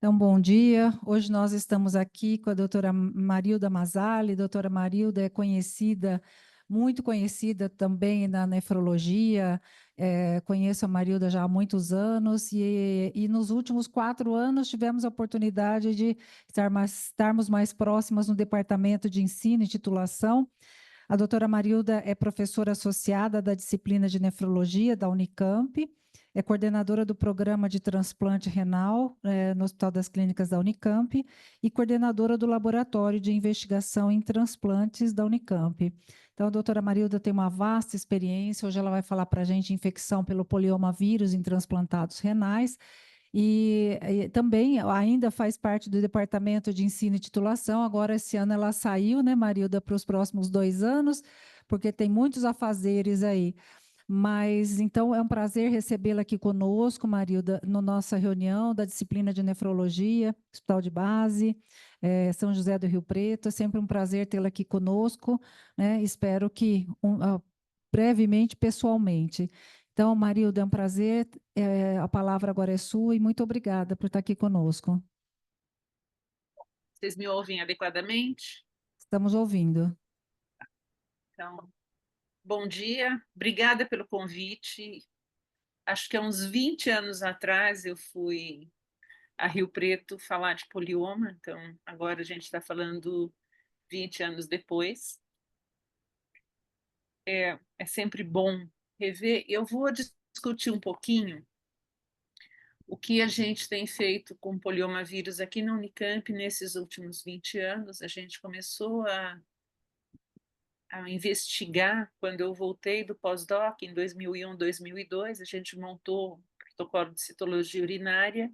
Então, bom dia. Hoje nós estamos aqui com a doutora Marilda Mazzali. Doutora Marilda é conhecida, muito conhecida também na nefrologia. Conheço a Marilda já há muitos anos e nos últimos 4 anos tivemos a oportunidade de estarmos mais próximas no departamento de ensino e titulação. A doutora Marilda é professora associada da disciplina de nefrologia da Unicamp, é coordenadora do programa de transplante renal no Hospital das Clínicas da Unicamp e coordenadora do laboratório de investigação em transplantes da Unicamp. Então, a doutora Marilda tem uma vasta experiência, hoje ela vai falar para a gente infecção pelo poliomavírus em transplantados renais, e também ainda faz parte do departamento de ensino e titulação. Agora, esse ano ela saiu, né, Marilda, para os próximos 2 anos, porque tem muitos afazeres aí. Mas, então, é um prazer recebê-la aqui conosco, Marilda, na nossa reunião da disciplina de nefrologia, Hospital de Base, São José do Rio Preto. É sempre um prazer tê-la aqui conosco, né? Espero que brevemente, pessoalmente. Então, Marilda, é um prazer. A palavra agora é sua e muito obrigada por estar aqui conosco. Vocês me ouvem adequadamente? Estamos ouvindo. Então, bom dia, obrigada pelo convite. Acho que há uns 20 anos atrás eu fui a Rio Preto falar de polioma, então agora a gente está falando 20 anos depois. É sempre bom rever. Eu vou discutir um pouquinho o que a gente tem feito com poliomavírus aqui na Unicamp nesses últimos 20 anos. A gente começou a investigar quando eu voltei do pós-doc em 2001, 2002. A gente montou o protocolo de citologia urinária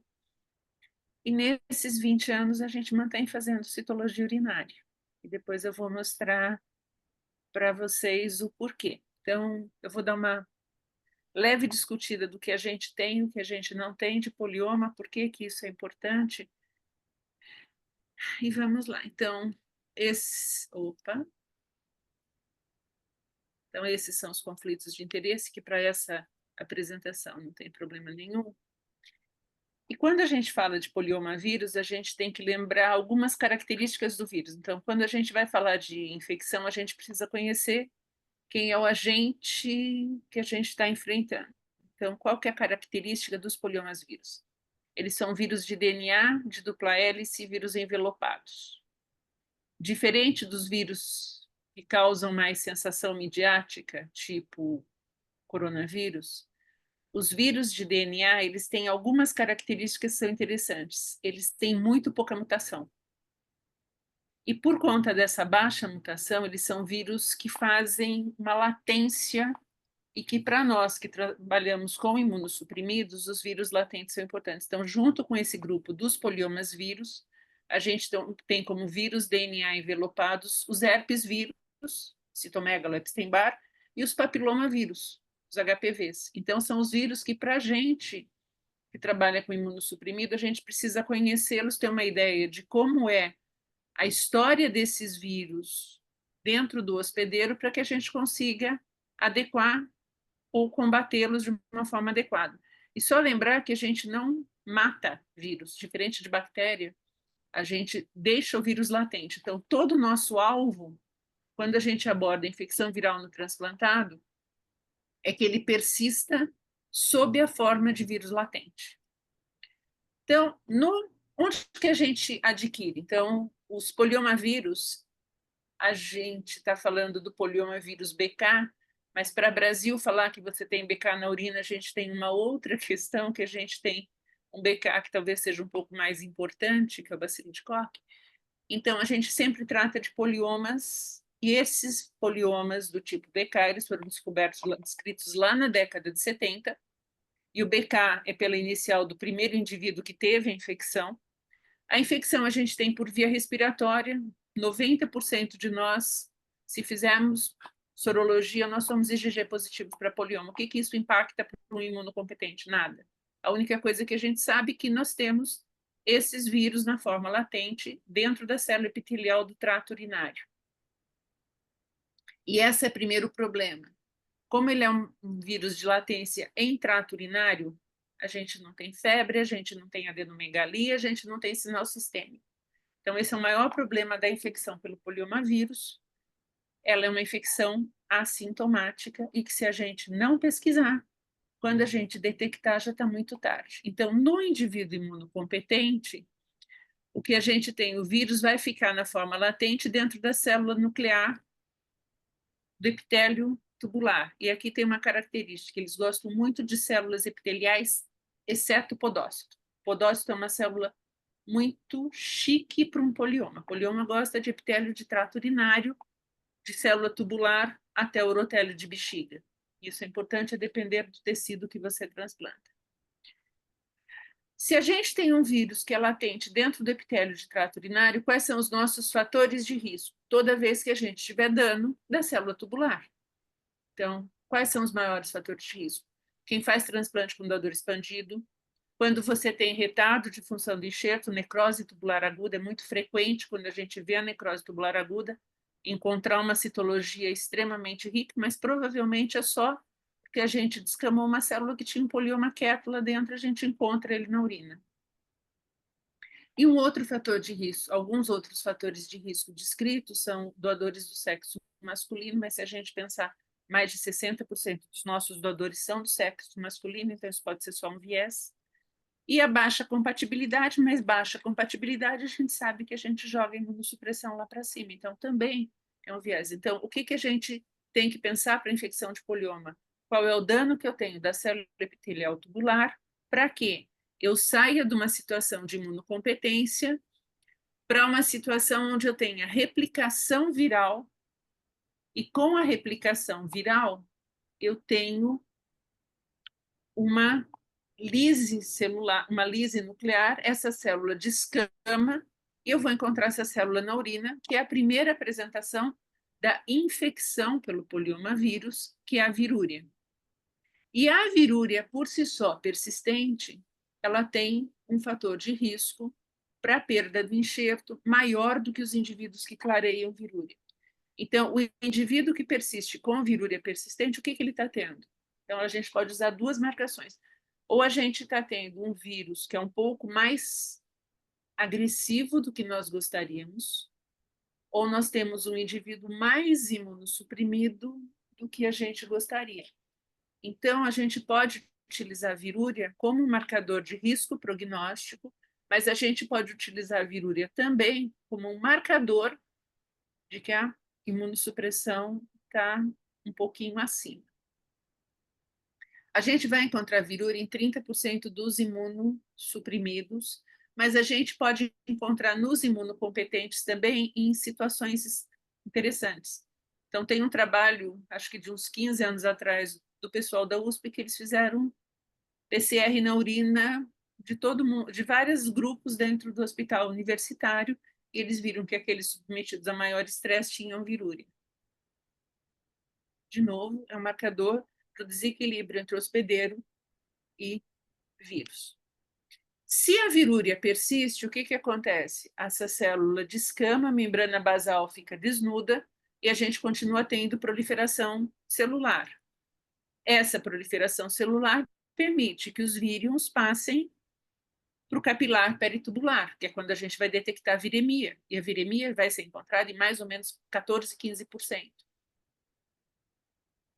e nesses 20 anos a gente mantém fazendo citologia urinária. E depois eu vou mostrar para vocês o porquê. Então, eu vou dar uma leve discutida do que a gente tem, o que a gente não tem de polioma, por que que isso é importante. E vamos lá. Então, Então, esses são os conflitos de interesse, que para essa apresentação não tem problema nenhum. E quando a gente fala de poliomavírus, a gente tem que lembrar algumas características do vírus. Então, quando a gente vai falar de infecção, a gente precisa conhecer quem é o agente que a gente está enfrentando. Então, qual que é a característica dos poliomavírus? Eles são vírus de DNA, de dupla hélice, vírus envelopados. Diferente dos vírus que causam mais sensação midiática, tipo coronavírus, os vírus de DNA, eles têm algumas características que são interessantes. Eles têm muito pouca mutação. E por conta dessa baixa mutação, eles são vírus que fazem uma latência e que, para nós que trabalhamos com imunossuprimidos, os vírus latentes são importantes. Então, junto com esse grupo dos poliomas vírus, a gente tem como vírus DNA envelopados os herpes vírus, citomegalo, Epstein-Barr, e os papilomavírus, os HPVs. Então, são os vírus que, para a gente que trabalha com imunossuprimido, a gente precisa conhecê-los, ter uma ideia de como é a história desses vírus dentro do hospedeiro para que a gente consiga adequar ou combatê-los de uma forma adequada. E só lembrar que a gente não mata vírus, diferente de bactéria, a gente deixa o vírus latente. Então, todo o nosso alvo, quando a gente aborda a infecção viral no transplantado, é que ele persista sob a forma de vírus latente. Então, onde que a gente adquire? Então, os poliomavírus, a gente está falando do poliomavírus BK, mas para o Brasil falar que você tem BK na urina, a gente tem uma outra questão, que a gente tem um BK que talvez seja um pouco mais importante, que é o bacilo de Koch. Então, a gente sempre trata de poliomas, e esses poliomas do tipo BK, eles foram descritos lá na década de 70, e o BK é pela inicial do primeiro indivíduo que teve a infecção. A infecção a gente tem por via respiratória, 90% de nós, se fizermos sorologia, nós somos IgG positivo para polioma. O que isso impacta para um imunocompetente? Nada. A única coisa que a gente sabe é que nós temos esses vírus na forma latente dentro da célula epitelial do trato urinário. E esse é o primeiro problema. Como ele é um vírus de latência em trato urinário, a gente não tem febre, a gente não tem adenomegalia, a gente não tem sinal sistêmico. Então, esse é o maior problema da infecção pelo poliomavírus. Ela é uma infecção assintomática e que, se a gente não pesquisar, quando a gente detectar, já está muito tarde. Então, no indivíduo imunocompetente, o que a gente tem, o vírus vai ficar na forma latente dentro da célula nuclear do epitélio tubular. E aqui tem uma característica, eles gostam muito de células epiteliais, exceto o podócito. O podócito é uma célula muito chique para um polioma. O polioma gosta de epitélio de trato urinário, de célula tubular até urotélio de bexiga. Isso é importante, a depender do tecido que você transplanta. Se a gente tem um vírus que é latente dentro do epitélio de trato urinário, quais são os nossos fatores de risco? Toda vez que a gente tiver dano da célula tubular. Então, quais são os maiores fatores de risco? Quem faz transplante com doador expandido, quando você tem retardo de função do enxerto, necrose tubular aguda, é muito frequente quando a gente vê a necrose tubular aguda, encontrar uma citologia extremamente rica, mas provavelmente é só porque a gente descamou uma célula que tinha um polioma quieto lá dentro, a gente encontra ele na urina. E um outro fator de risco, alguns outros fatores de risco descritos são doadores do sexo masculino, mas se a gente pensar, mais de 60% dos nossos doadores são do sexo masculino, então isso pode ser só um viés. E a baixa compatibilidade, mas baixa compatibilidade a gente sabe que a gente joga imunossupressão lá para cima, então também é um viés. Então, o que a gente tem que pensar para a infecção de polioma? Qual é o dano que eu tenho da célula epitelial tubular para que eu saia de uma situação de imunocompetência para uma situação onde eu tenha replicação viral, e com a replicação viral eu tenho uma lise celular, uma lise nuclear, essa célula descama e eu vou encontrar essa célula na urina, que é a primeira apresentação da infecção pelo poliomavírus, que é a virúria. E a virúria, por si só, persistente, ela tem um fator de risco para a perda do enxerto maior do que os indivíduos que clareiam virúria. Então, o indivíduo que persiste com virúria persistente, o que ele está tendo? Então, a gente pode usar duas marcações. Ou a gente está tendo um vírus que é um pouco mais agressivo do que nós gostaríamos, ou nós temos um indivíduo mais imunossuprimido do que a gente gostaria. Então, a gente pode utilizar a virúria como um marcador de risco prognóstico, mas a gente pode utilizar a virúria também como um marcador de que a imunossupressão está um pouquinho acima. A gente vai encontrar virúria em 30% dos imunossuprimidos, mas a gente pode encontrar nos imunocompetentes também em situações interessantes. Então, tem um trabalho, acho que de uns 15 anos atrás, do pessoal da USP, que eles fizeram PCR na urina de todo mundo, de vários grupos dentro do hospital universitário, e eles viram que aqueles submetidos a maior estresse tinham virúria. De novo, é um marcador do desequilíbrio entre hospedeiro e vírus. Se a virúria persiste, o que acontece? Essa célula descama, a membrana basal fica desnuda e a gente continua tendo proliferação celular. Essa proliferação celular permite que os vírions passem para o capilar peritubular, que é quando a gente vai detectar a viremia, e a viremia vai ser encontrada em mais ou menos 14, 15%.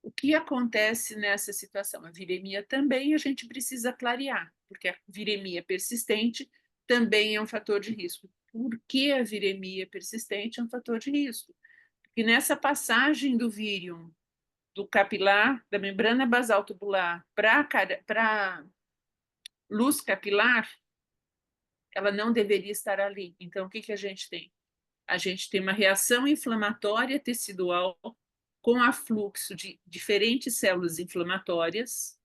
O que acontece nessa situação? A viremia também a gente precisa clarear, porque a viremia persistente também é um fator de risco. Por que a viremia persistente é um fator de risco? Porque nessa passagem do vírion do capilar, da membrana basal tubular para luz capilar, ela não deveria estar ali. Então, o que a gente tem? A gente tem uma reação inflamatória tecidual com afluxo de diferentes células inflamatórias,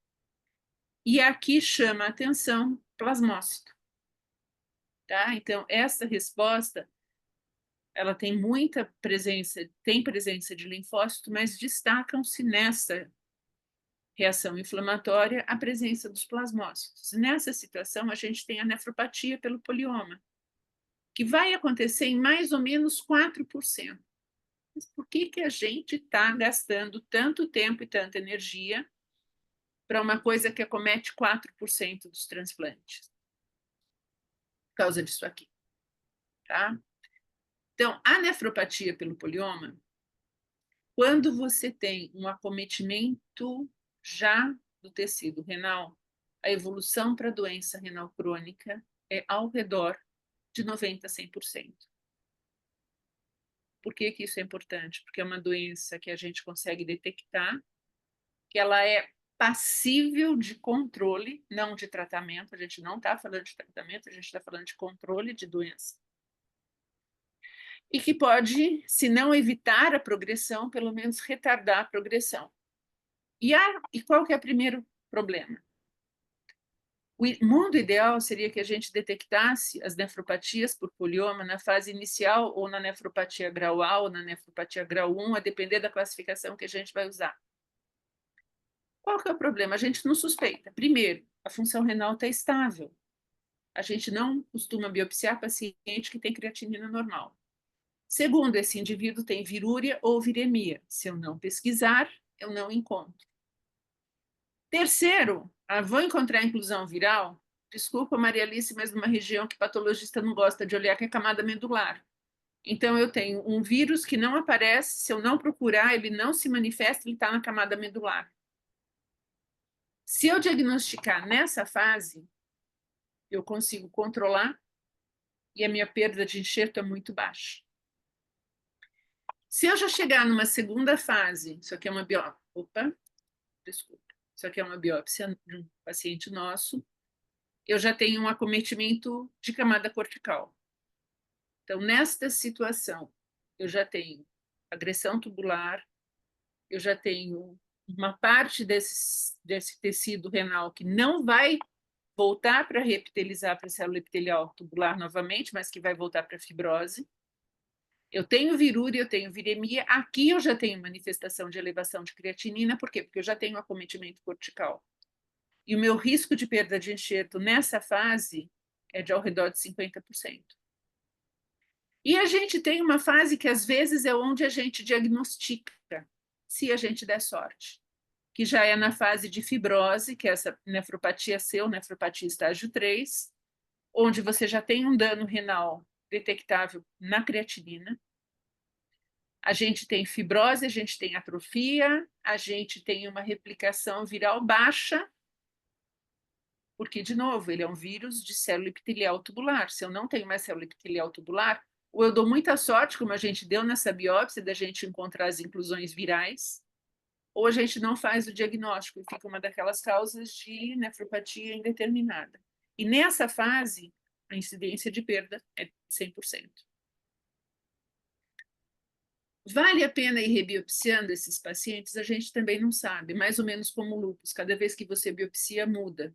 e aqui chama a atenção plasmócito. Tá? Então, essa resposta, ela tem muita presença, tem presença de linfócito, mas destacam-se nessa reação inflamatória a presença dos plasmócitos. Nessa situação, a gente tem a nefropatia pelo polioma, que vai acontecer em mais ou menos 4%. Mas por que a gente está gastando tanto tempo e tanta energia para uma coisa que acomete 4% dos transplantes, por causa disso aqui. Tá? Então, a nefropatia pelo polioma, quando você tem um acometimento já do tecido renal, a evolução para a doença renal crônica é ao redor de 90% a 100%. Por que que isso é importante? Porque é uma doença que a gente consegue detectar, que ela é passível de controle, não de tratamento. A gente não está falando de tratamento, a gente está falando de controle de doença. E que pode, se não evitar a progressão, pelo menos retardar a progressão. E qual que é o primeiro problema? O mundo ideal seria que a gente detectasse as nefropatias por polioma na fase inicial, ou na nefropatia grau A, ou na nefropatia grau 1, a depender da classificação que a gente vai usar. Qual que é o problema? A gente não suspeita. Primeiro, a função renal está estável. A gente não costuma biopsiar paciente que tem creatinina normal. Segundo, esse indivíduo tem virúria ou viremia. Se eu não pesquisar, eu não encontro. Terceiro, vou encontrar inclusão viral? Desculpa, Maria Alice, mas numa região que patologista não gosta de olhar, que é a camada medular. Então, eu tenho um vírus que não aparece, se eu não procurar, ele não se manifesta, ele está na camada medular. Se eu diagnosticar nessa fase, eu consigo controlar e a minha perda de enxerto é muito baixa. Se eu já chegar numa segunda fase, isso aqui é uma biópsia, desculpa, isso aqui é uma biópsia de um paciente nosso, eu já tenho um acometimento de camada cortical. Então, nesta situação, eu já tenho agressão tubular, eu já tenho uma parte desse tecido renal que não vai voltar para reepitelizar para a célula epitelial tubular novamente, mas que vai voltar para a fibrose. Eu tenho virúria, eu tenho viremia. Aqui eu já tenho manifestação de elevação de creatinina. Por quê? Porque eu já tenho acometimento cortical. E o meu risco de perda de enxerto nessa fase é de ao redor de 50%. E a gente tem uma fase que, às vezes, é onde a gente diagnostica, se a gente der sorte, que já é na fase de fibrose, que é essa nefropatia C, ou nefropatia estágio 3, onde você já tem um dano renal detectável na creatinina. A gente tem fibrose, a gente tem atrofia, a gente tem uma replicação viral baixa, porque, de novo, ele é um vírus de célula epitelial tubular. Se eu não tenho mais célula epitelial tubular, ou eu dou muita sorte, como a gente deu nessa biópsia, da gente encontrar as inclusões virais, ou a gente não faz o diagnóstico e fica uma daquelas causas de nefropatia indeterminada. E nessa fase, a incidência de perda é de 100%. Vale a pena ir rebiopsiando esses pacientes? A gente também não sabe, mais ou menos como o lúpus, cada vez que você biopsia, muda.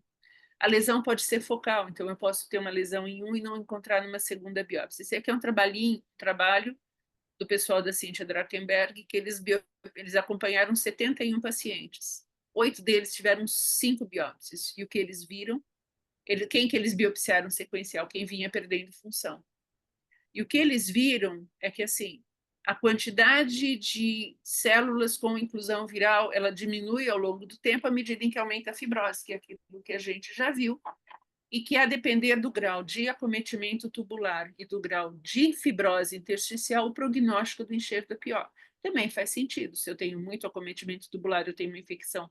A lesão pode ser focal, então eu posso ter uma lesão em um e não encontrar numa segunda biópsia. Esse aqui é um trabalho do pessoal da Cynthia Drakenberg, que eles acompanharam 71 pacientes. 8 deles tiveram 5 biópsias, e o que eles viram, quem que eles biopsiaram sequencial? Quem vinha perdendo função. E o que eles viram é que, assim, a quantidade de células com inclusão viral, ela diminui ao longo do tempo à medida em que aumenta a fibrose, que é aquilo que a gente já viu, e que, a depender do grau de acometimento tubular e do grau de fibrose intersticial, o prognóstico do enxerto é pior. Também faz sentido. Se eu tenho muito acometimento tubular, eu tenho uma infecção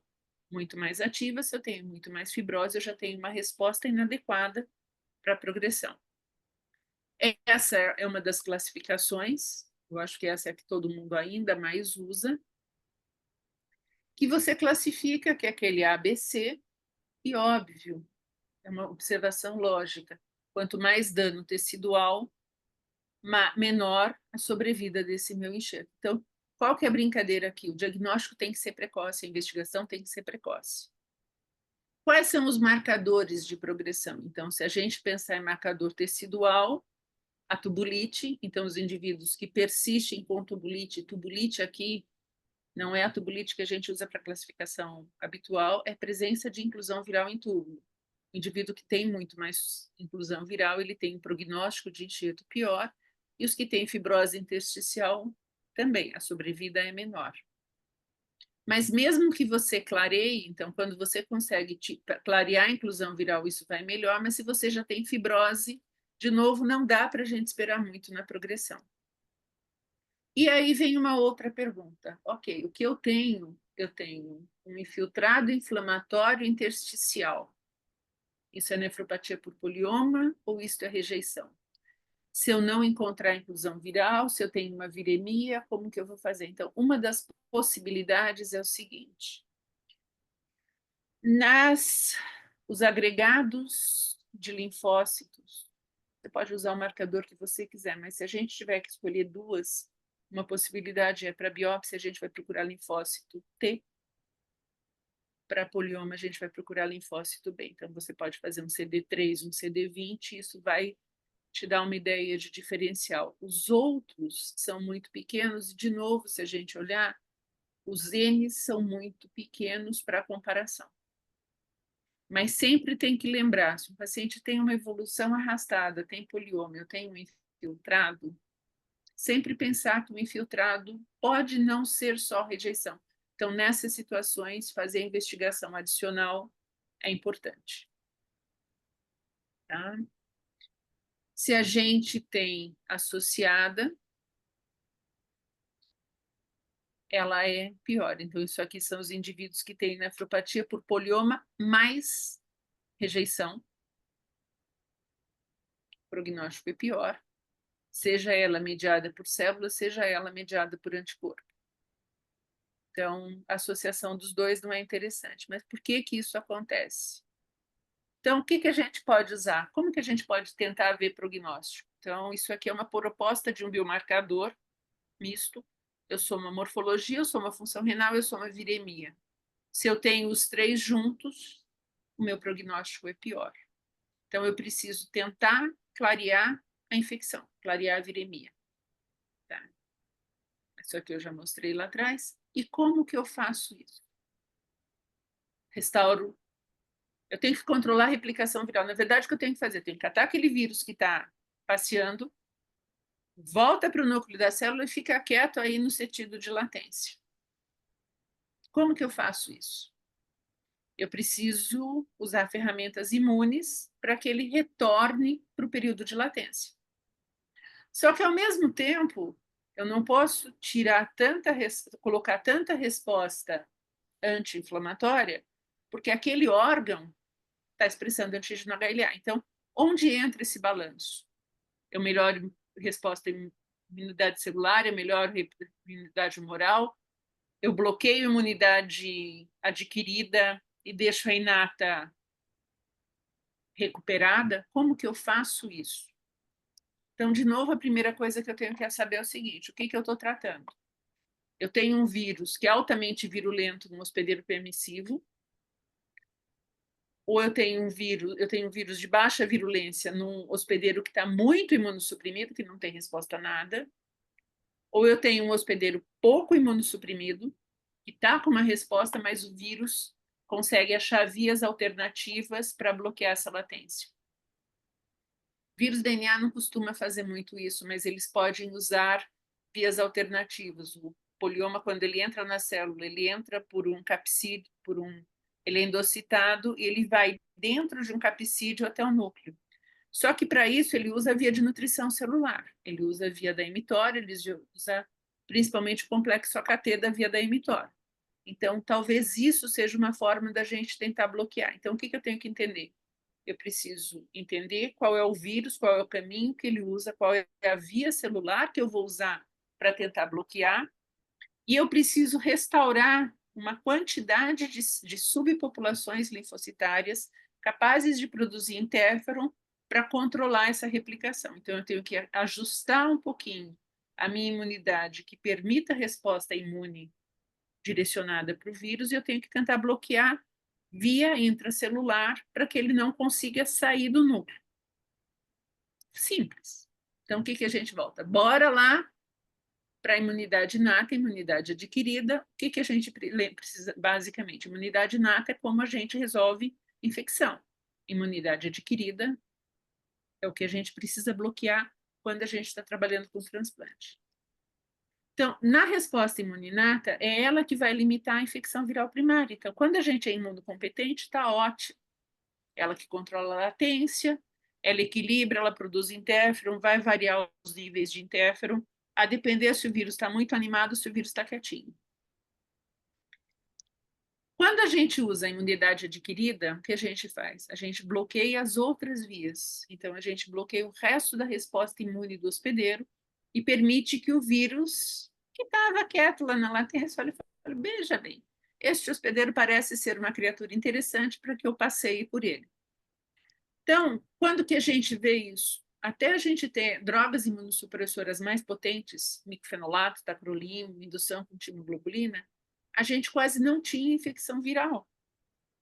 muito mais ativa. Se eu tenho muito mais fibrose, eu já tenho uma resposta inadequada para a progressão. Essa é uma das classificações, eu acho que essa é a que todo mundo ainda mais usa, que você classifica, que é aquele ABC, e óbvio, é uma observação lógica. Quanto mais dano tecidual, menor a sobrevida desse meu enxerto. Então, qual que é a brincadeira aqui? O diagnóstico tem que ser precoce, a investigação tem que ser precoce. Quais são os marcadores de progressão? Então, se a gente pensar em marcador tecidual, a tubulite, então os indivíduos que persistem com tubulite aqui não é a tubulite que a gente usa para classificação habitual, é presença de inclusão viral em túbulo. O indivíduo que tem muito mais inclusão viral, ele tem um prognóstico de enxerto pior, e os que têm fibrose intersticial também, a sobrevida é menor. Mas mesmo que você clareie, então, quando você consegue clarear a inclusão viral, isso vai melhor, mas se você já tem fibrose, de novo, não dá para a gente esperar muito na progressão. E aí vem uma outra pergunta. Ok, o que eu tenho? Eu tenho um infiltrado inflamatório intersticial. Isso é nefropatia por polioma ou isso é rejeição? Se eu não encontrar inclusão viral, se eu tenho uma viremia, como que eu vou fazer? Então, uma das possibilidades é o seguinte: os agregados de linfócitos, você pode usar o marcador que você quiser, mas se a gente tiver que escolher duas, uma possibilidade é para biópsia, a gente vai procurar linfócito T, para polioma, a gente vai procurar linfócito B. Então, você pode fazer um CD3, um CD20, isso vai te dar uma ideia de diferencial. Os outros são muito pequenos, e, de novo, se a gente olhar, os N's são muito pequenos para comparação. Mas sempre tem que lembrar, se o paciente tem uma evolução arrastada, tem polioma, eu tenho um infiltrado, sempre pensar que o infiltrado pode não ser só rejeição. Então, nessas situações, fazer a investigação adicional é importante. Tá? Se a gente tem associada, ela é pior. Então, isso aqui são os indivíduos que têm nefropatia por polioma mais rejeição. O prognóstico é pior, seja ela mediada por células, seja ela mediada por anticorpo. Então, a associação dos dois não é interessante. Mas por que que isso acontece? Então, o que que a gente pode usar? Como que a gente pode tentar ver prognóstico? Então, isso aqui é uma proposta de um biomarcador misto. Eu sou uma morfologia, eu sou uma função renal, eu sou uma viremia. Se eu tenho os três juntos, o meu prognóstico é pior. Então, eu preciso tentar clarear a infecção, clarear a viremia. Tá? Isso aqui eu já mostrei lá atrás. E como que eu faço isso? Restauro. Eu tenho que controlar a replicação viral. Na verdade, o que eu tenho que fazer? Eu tenho que catar aquele vírus que está passeando, volta para o núcleo da célula e fica quieto aí no sentido de latência. Como que eu faço isso? Eu preciso usar ferramentas imunes para que ele retorne para o período de latência. Só que, ao mesmo tempo, eu não posso colocar tanta resposta anti-inflamatória, porque aquele órgão está expressando antígeno HLA. Então, onde entra esse balanço? Eu melhoro resposta em imunidade celular, eu melhoro imunidade humoral, eu bloqueio a imunidade adquirida e deixo a inata recuperada. Como que eu faço isso? Então, de novo, a primeira coisa que eu tenho que saber é o seguinte: o que que eu estou tratando? Eu tenho um vírus que é altamente virulento no hospedeiro permissivo, ou eu tenho um vírus de baixa virulência num hospedeiro que está muito imunossuprimido, que não tem resposta a nada, ou eu tenho um hospedeiro pouco imunossuprimido, que está com uma resposta, mas o vírus consegue achar vias alternativas para bloquear essa latência. Vírus DNA não costuma fazer muito isso, mas eles podem usar vias alternativas. O polioma, quando ele entra na célula, ele entra por um capsídeo, ele é endocitado e ele vai dentro de um capsídeo até o núcleo. Só que para isso ele usa a via de nutrição celular, ele usa a via da emitória, ele usa principalmente o complexo AKT da via da emitória. Então, talvez isso seja uma forma da gente tentar bloquear. Então, o que eu tenho que entender? Eu preciso entender qual é o vírus, qual é o caminho que ele usa, qual é a via celular que eu vou usar para tentar bloquear, e eu preciso restaurar uma quantidade de subpopulações linfocitárias capazes de produzir interferon para controlar essa replicação. Então, eu tenho que ajustar um pouquinho a minha imunidade que permita a resposta imune direcionada para o vírus, e eu tenho que tentar bloquear via intracelular para que ele não consiga sair do núcleo. Simples. Então, o que que a gente volta? Bora lá para a imunidade inata, imunidade adquirida. O que que a gente precisa, basicamente? Imunidade inata é como a gente resolve infecção. Imunidade adquirida é o que a gente precisa bloquear quando a gente está trabalhando com transplante. Então, na resposta imune inata, é ela que vai limitar a infecção viral primária. Então, quando a gente é imunocompetente, está ótimo. Ela que controla a latência, ela equilibra, ela produz interferon, vai variar os níveis de interferon, a depender se o vírus está muito animado, se o vírus está quietinho. Quando a gente usa a imunidade adquirida, o que a gente faz? A gente bloqueia as outras vias. Então, a gente bloqueia o resto da resposta imune do hospedeiro e permite que o vírus, que estava quieto lá na latência, olha, veja bem, este hospedeiro parece ser uma criatura interessante para que eu passeie por ele. Então, quando que a gente vê isso? Até a gente ter drogas imunossupressoras mais potentes, micfenolato, tacrolimus, indução com timoglobulina, a gente quase não tinha infecção viral,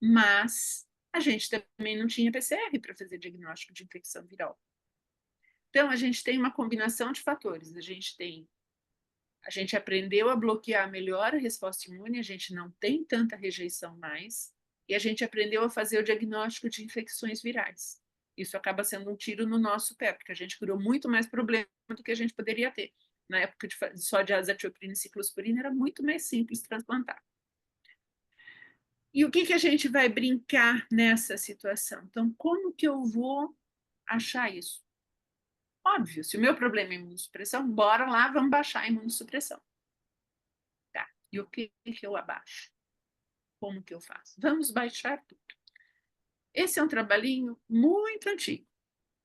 mas a gente também não tinha PCR para fazer diagnóstico de infecção viral. Então, a gente tem uma combinação de fatores. A gente aprendeu a bloquear melhor a resposta imune, a gente não tem tanta rejeição mais, e a gente aprendeu a fazer o diagnóstico de infecções virais. Isso acaba sendo um tiro no nosso pé, porque a gente criou muito mais problema do que a gente poderia ter. Na época só de azatioprina e ciclosporina, era muito mais simples transplantar. E o que a gente vai brincar nessa situação? Então, como que eu vou achar isso? Óbvio, se o meu problema é imunossupressão, bora lá, vamos baixar a imunossupressão. Tá, e o que eu abaixo? Como que eu faço? Vamos baixar tudo. Esse é um trabalhinho muito antigo,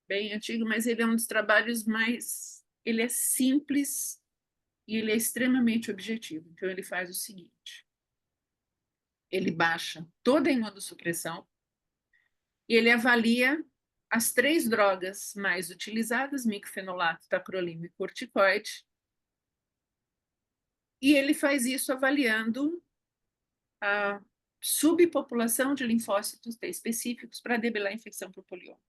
bem antigo, mas ele é um dos trabalhos mais... Ele é simples e ele é extremamente objetivo. Então, ele faz o seguinte. Ele baixa toda a imunossupressão e ele avalia as 3 drogas mais utilizadas, micfenolato, tacrolimus e corticoide, e ele faz isso avaliando a subpopulação de linfócitos T específicos para debelar a infecção por polioma.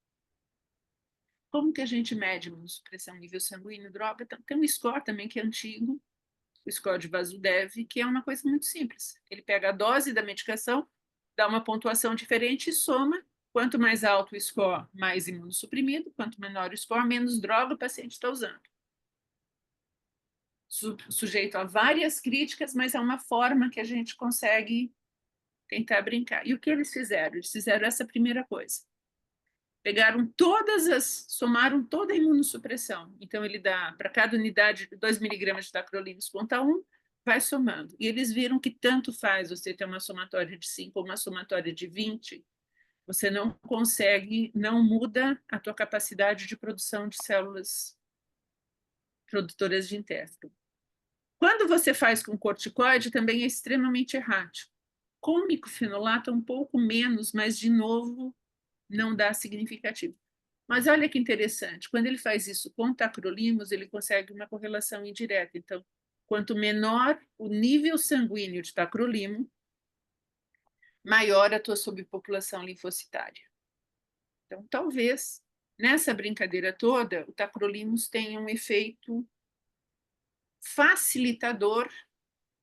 Como que a gente mede imunossupressão nível sanguíneo, droga? Tem um score também que é antigo, o score de Vasudev, que é uma coisa muito simples. Ele pega a dose da medicação, dá uma pontuação diferente e soma. Quanto mais alto o score, mais imunossuprimido. Quanto menor o score, menos droga o paciente está usando. Sujeito a várias críticas, mas é uma forma que a gente consegue tentar brincar. E o que eles fizeram? Eles fizeram essa primeira coisa. Pegaram somaram toda a imunossupressão. Então, ele dá, para cada unidade, 2 miligramas de tacrolimus contra 1, vai somando. E eles viram que tanto faz você ter uma somatória de 5 ou uma somatória de 20, você não consegue, não muda a tua capacidade de produção de células produtoras de intestino. Quando você faz com corticoide, também é extremamente errático. Com micofenolato, um pouco menos, mas, de novo, não dá significativo. Mas olha que interessante, quando ele faz isso com tacrolimus, ele consegue uma correlação indireta. Então, quanto menor o nível sanguíneo de tacrolimus, maior a tua subpopulação linfocitária. Então, talvez, nessa brincadeira toda, o tacrolimus tenha um efeito facilitador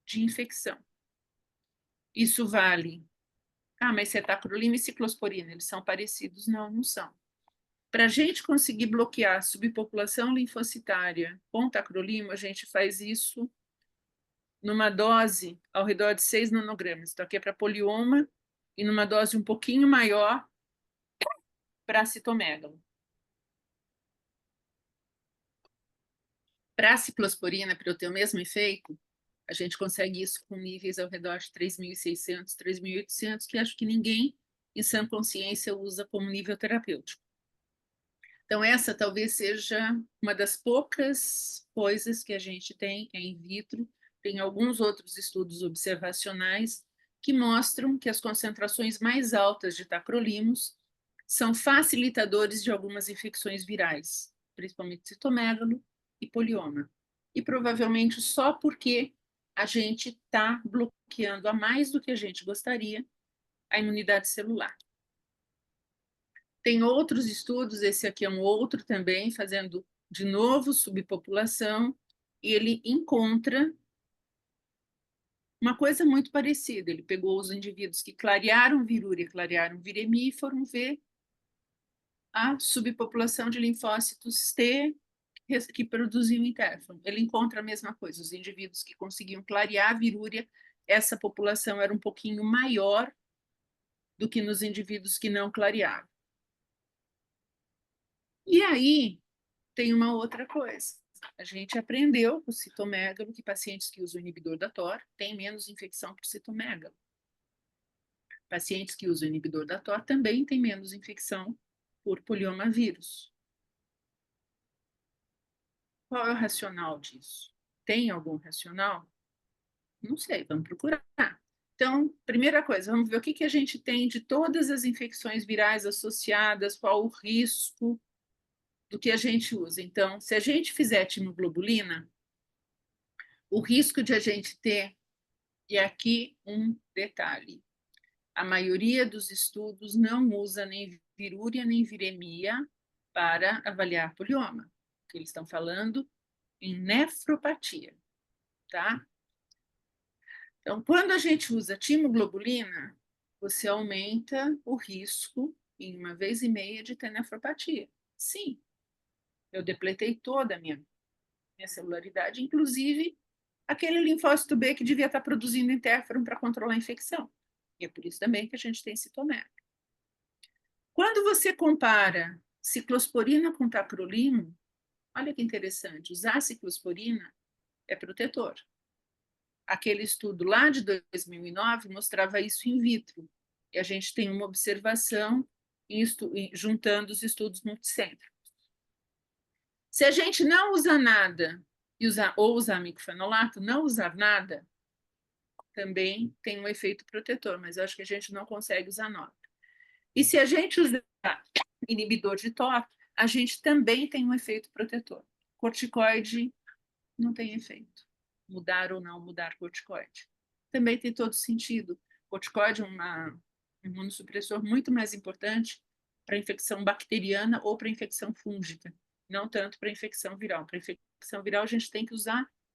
de infecção. Isso vale... mas se é tacrolimus e ciclosporina, eles são parecidos? Não, não são. Para a gente conseguir bloquear a subpopulação linfocitária com tacrolimus, a gente faz isso numa dose ao redor de 6 nanogramas. Então, aqui é para polioma, e numa dose um pouquinho maior para citomegalo. Para a ciclosporina, para eu ter o mesmo efeito, a gente consegue isso com níveis ao redor de 3.600, 3.800, que acho que ninguém em sã consciência usa como nível terapêutico. Então, essa talvez seja uma das poucas coisas que a gente tem in vitro. Tem alguns outros estudos observacionais que mostram que as concentrações mais altas de tacrolimus são facilitadores de algumas infecções virais, principalmente citomegalo e polioma. E provavelmente só porque a gente está bloqueando a mais do que a gente gostaria a imunidade celular. Tem outros estudos, esse aqui é um outro também, fazendo de novo subpopulação, e ele encontra uma coisa muito parecida. Ele pegou os indivíduos que clarearam virúria, clarearam viremia, e foram ver a subpopulação de linfócitos T que produziam interferon. Ele encontra a mesma coisa, os indivíduos que conseguiam clarear a virúria, essa população era um pouquinho maior do que nos indivíduos que não clareavam. E aí, tem uma outra coisa. A gente aprendeu com o citomegalo que pacientes que usam o inibidor da TOR têm menos infecção por citomegalo. Pacientes que usam o inibidor da TOR também têm menos infecção por poliomavírus. Qual é o racional disso? Tem algum racional? Não sei, vamos procurar. Então, primeira coisa, vamos ver o que a gente tem de todas as infecções virais associadas, qual o risco do que a gente usa. Então, se a gente fizer timoglobulina, o risco de a gente ter, e aqui um detalhe, a maioria dos estudos não usa nem virúria nem viremia para avaliar polioma, que eles estão falando em nefropatia, tá? Então, quando a gente usa timoglobulina, você aumenta o risco em 1,5 vezes de ter nefropatia. Sim, eu depletei toda a minha celularidade, inclusive aquele linfócito B que devia estar produzindo interferon para controlar a infecção. E é por isso também que a gente tem citomegalo. Quando você compara ciclosporina com tacrolimo, olha que interessante, usar ciclosporina é protetor. Aquele estudo lá de 2009 mostrava isso in vitro. E a gente tem uma observação juntando os estudos multicêntricos. Se a gente não usa nada, ou usar micofenolato, não usar nada, também tem um efeito protetor, mas eu acho que a gente não consegue usar nada. E se a gente usar inibidor de TOR, a gente também tem um efeito protetor. Corticoide não tem efeito. Mudar ou não mudar corticoide. Também tem todo sentido. Corticoide é um imunossupressor muito mais importante para infecção bacteriana ou para infecção fúngica, não tanto para infecção viral. Para infecção viral, a gente tem que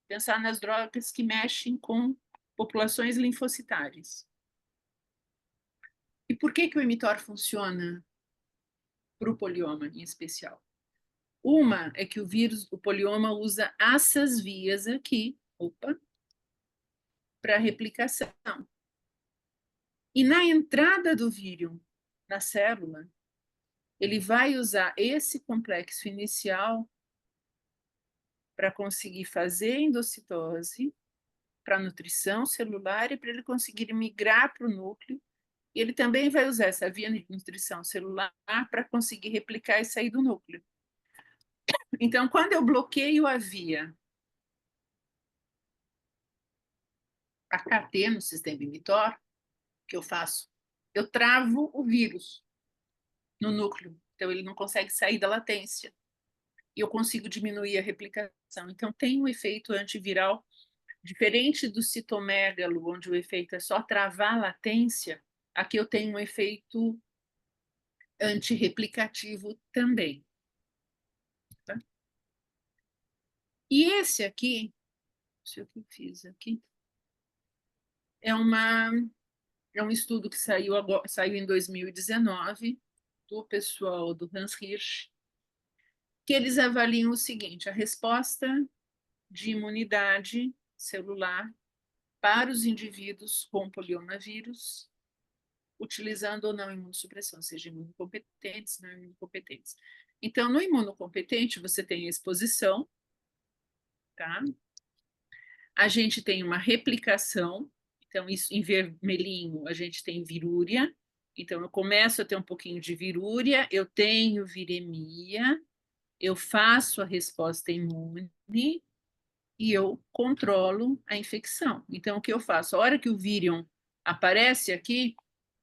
pensar nas drogas que mexem com populações linfocitárias. E por que o emitor funciona para o polioma em especial? Uma é que o polioma usa essas vias aqui, para replicação. E na entrada do vírus na célula, ele vai usar esse complexo inicial para conseguir fazer endocitose, para nutrição celular e para ele conseguir migrar para o núcleo. E ele também vai usar essa via de nutrição celular para conseguir replicar e sair do núcleo. Então, quando eu bloqueio a via AKT no sistema emitor, que eu faço? Eu travo o vírus no núcleo, então ele não consegue sair da latência. E eu consigo diminuir a replicação. Então, tem um efeito antiviral diferente do citomegalo, onde o efeito é só travar a latência, aqui eu tenho um efeito antirreplicativo também. Tá? E esse aqui, não sei o que eu fiz aqui, é um estudo que saiu em 2019, do pessoal do Hans Hirsch, que eles avaliam o seguinte: a resposta de imunidade celular para os indivíduos com poliomavírus, utilizando ou não imunossupressão, seja imunocompetentes, não imunocompetentes. Então, no imunocompetente, você tem a exposição, tá? A gente tem uma replicação, então, isso em vermelhinho, a gente tem virúria. Então, eu começo a ter um pouquinho de virúria, eu tenho viremia, eu faço a resposta imune e eu controlo a infecção. Então, o que eu faço? A hora que o vírion aparece aqui,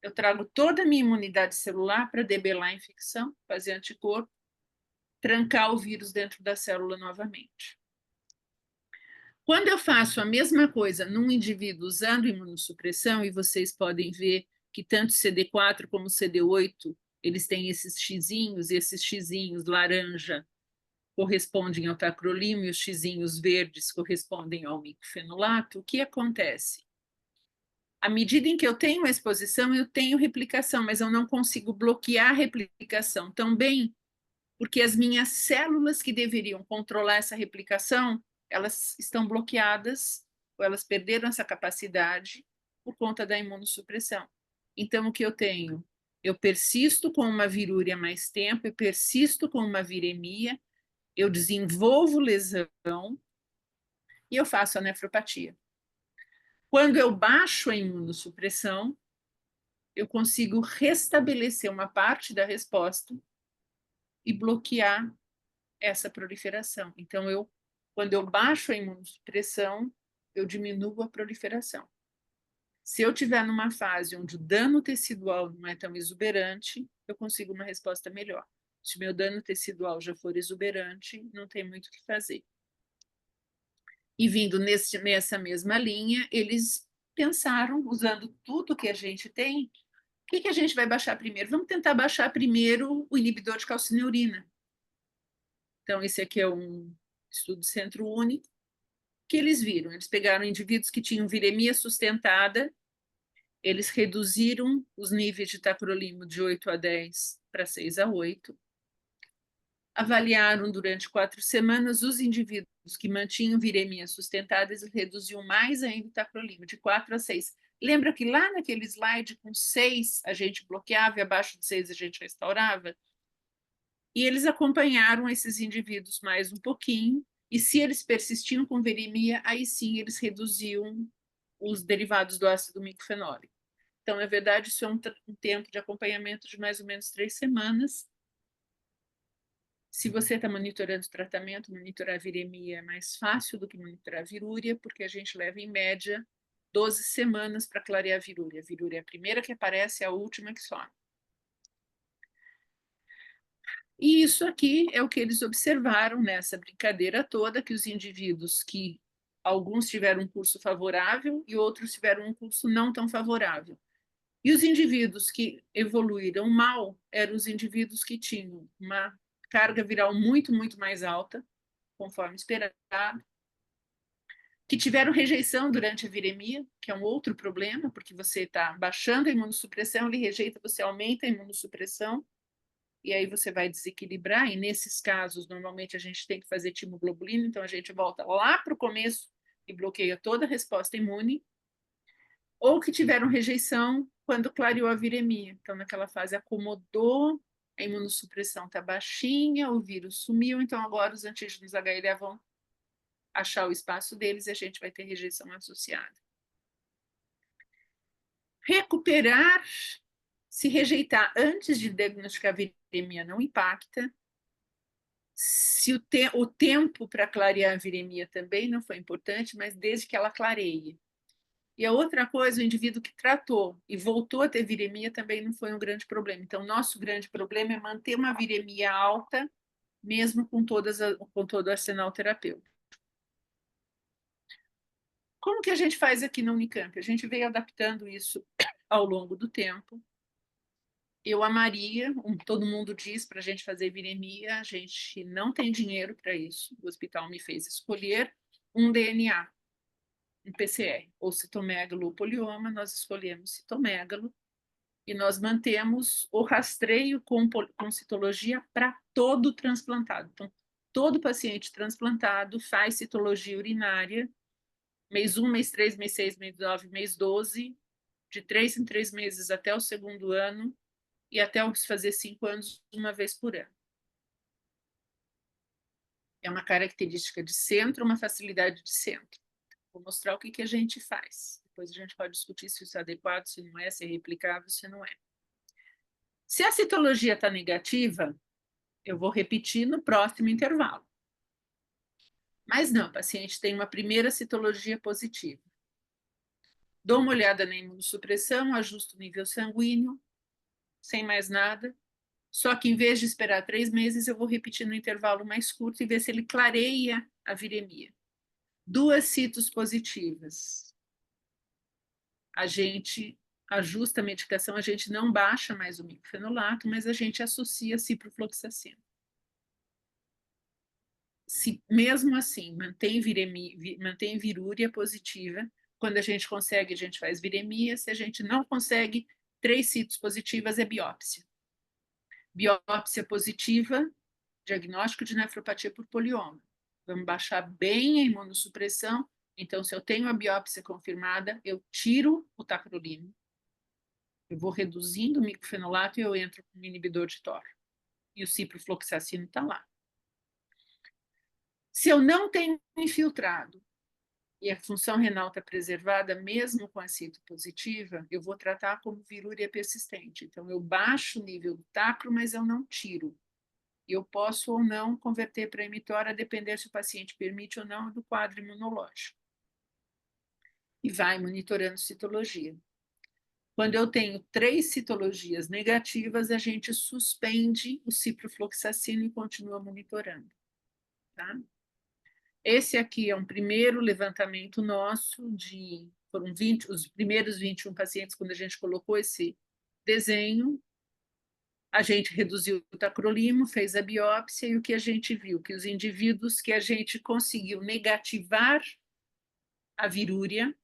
eu trago toda a minha imunidade celular para debelar a infecção, fazer anticorpo, trancar o vírus dentro da célula novamente. Quando eu faço a mesma coisa num indivíduo usando imunossupressão, e vocês podem ver que tanto CD4 como CD8, eles têm esses xizinhos, e esses xizinhos laranja correspondem ao tacrolimo e os xizinhos verdes correspondem ao micofenolato, o que acontece? À medida em que eu tenho exposição, eu tenho replicação, mas eu não consigo bloquear a replicação tão bem porque as minhas células que deveriam controlar essa replicação, elas estão bloqueadas, ou elas perderam essa capacidade por conta da imunossupressão. Então, o que eu tenho? Eu persisto com uma virúria mais tempo, eu persisto com uma viremia, eu desenvolvo lesão e eu faço a nefropatia. Quando eu baixo a imunossupressão, eu consigo restabelecer uma parte da resposta e bloquear essa proliferação. Então, quando eu baixo a imunossupressão, eu diminuo a proliferação. Se eu estiver numa fase onde o dano tecidual não é tão exuberante, eu consigo uma resposta melhor. Se o meu dano tecidual já for exuberante, não tem muito o que fazer. E vindo nessa mesma linha, eles pensaram, usando tudo que a gente tem, o que a gente vai baixar primeiro? Vamos tentar baixar primeiro o inibidor de calcineurina. Então, esse aqui é um estudo centro único que eles viram. Eles pegaram indivíduos que tinham viremia sustentada, eles reduziram os níveis de tacrolimo de 8 a 10 para 6 a 8, avaliaram durante 4 semanas os indivíduos que mantinham viremia sustentada, eles reduziam mais ainda o tacrolimo, de 4 a 6. Lembra que lá naquele slide com 6 a gente bloqueava e abaixo de 6 a gente restaurava? E eles acompanharam esses indivíduos mais um pouquinho, e se eles persistiam com viremia, aí sim eles reduziam os derivados do ácido micofenólico. Então, na verdade, isso é um tempo de acompanhamento de mais ou menos 3 semanas. Se você está monitorando o tratamento, monitorar a viremia é mais fácil do que monitorar a virúria, porque a gente leva, em média, 12 semanas para clarear a virúria. A virúria é a primeira que aparece, é a última que some. E isso aqui é o que eles observaram nessa brincadeira toda, que os indivíduos que alguns tiveram um curso favorável e outros tiveram um curso não tão favorável. E os indivíduos que evoluíram mal eram os indivíduos que tinham uma carga viral muito, muito mais alta, conforme esperado, que tiveram rejeição durante a viremia, que é um outro problema, porque você está baixando a imunossupressão, ele rejeita, você aumenta a imunossupressão, e aí você vai desequilibrar, e nesses casos, normalmente a gente tem que fazer timoglobulina, então a gente volta lá para o começo e bloqueia toda a resposta imune, ou que tiveram rejeição quando clareou a viremia. Então, naquela fase, acomodou, a imunossupressão está baixinha, o vírus sumiu, então agora os antígenos HLA vão achar o espaço deles e a gente vai ter rejeição associada. Recuperar, se rejeitar antes de diagnosticar a viremia não impacta. Se o tempo para clarear a viremia também não foi importante, mas desde que ela clareie. E a outra coisa, o indivíduo que tratou e voltou a ter viremia também não foi um grande problema. Então, nosso grande problema é manter uma viremia alta, mesmo com todo o arsenal terapêutico. Como que a gente faz aqui na Unicamp? A gente veio adaptando isso ao longo do tempo. Eu, a Maria, todo mundo diz para a gente fazer viremia, a gente não tem dinheiro para isso. O hospital me fez escolher um DNA, um PCR, ou citomegalo ou polioma, nós escolhemos citomegalo, e nós mantemos o rastreio com citologia para todo transplantado. Então, todo paciente transplantado faz citologia urinária, mês 1, mês 3, mês 6, mês 9, mês 12, de 3 em 3 meses até o segundo ano, e até fazer 5 anos, uma vez por ano. É uma característica de centro, uma facilidade de centro. Vou mostrar o que a gente faz. Depois a gente pode discutir se isso é adequado, se não é, se é replicável, se não é. Se a citologia está negativa, eu vou repetir no próximo intervalo. Mas não, o paciente tem uma primeira citologia positiva. Dou uma olhada na imunossupressão, ajusto o nível sanguíneo, sem mais nada. Só que, em vez de esperar 3 meses, eu vou repetir no intervalo mais curto e ver se ele clareia a viremia. 2 citos positivas. A gente ajusta a medicação, a gente não baixa mais o micofenolato, mas a gente associa a ciprofloxacina. Se mesmo assim mantém virúria positiva, quando a gente consegue, a gente faz viremia. Se a gente não consegue, 3 citos positivas é biópsia. Biópsia positiva, diagnóstico de nefropatia por polioma. Vamos baixar bem a imunossupressão. Então, se eu tenho a biópsia confirmada, eu tiro o tacrolimo, eu vou reduzindo o microfenolato e eu entro com o inibidor de TOR. E o ciprofloxacino está lá. Se eu não tenho infiltrado e a função renal está preservada, mesmo com a cito positiva, eu vou tratar como virúria persistente. Então, eu baixo o nível do tacro, mas eu não tiro. E eu posso ou não converter para emitora, a depender se o paciente permite ou não do quadro imunológico. E vai monitorando citologia. Quando eu tenho 3 citologias negativas, a gente suspende o ciprofloxacino e continua monitorando. Tá? Esse aqui é um primeiro levantamento nosso, foram os primeiros 21 pacientes, quando a gente colocou esse desenho, a gente reduziu o tacrolimo, fez a biópsia, e o que a gente viu? Que os indivíduos que a gente conseguiu negativar a virúria,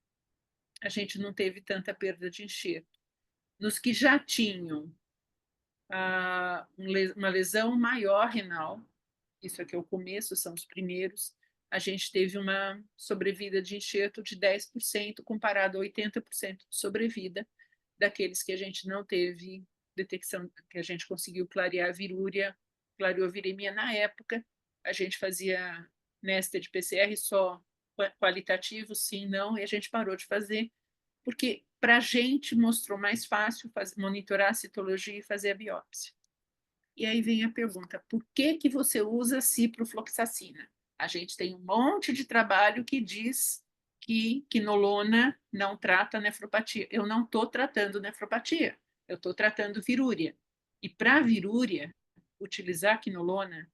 a gente não teve tanta perda de enxerto. Nos que já tinham uma lesão maior renal, isso aqui é o começo, são os primeiros, a gente teve uma sobrevida de enxerto de 10%, comparado a 80% de sobrevida daqueles que a gente não teve detecção, que a gente conseguiu clarear a virúria, clareou a viremia na época. A gente fazia nested PCR só qualitativo, sim, não, e a gente parou de fazer, porque para a gente mostrou mais fácil monitorar a citologia e fazer a biópsia. E aí vem a pergunta, por que você usa ciprofloxacina? A gente tem um monte de trabalho que diz que quinolona não trata nefropatia. Eu não estou tratando nefropatia, eu estou tratando virúria. E para virúria, utilizar quinolona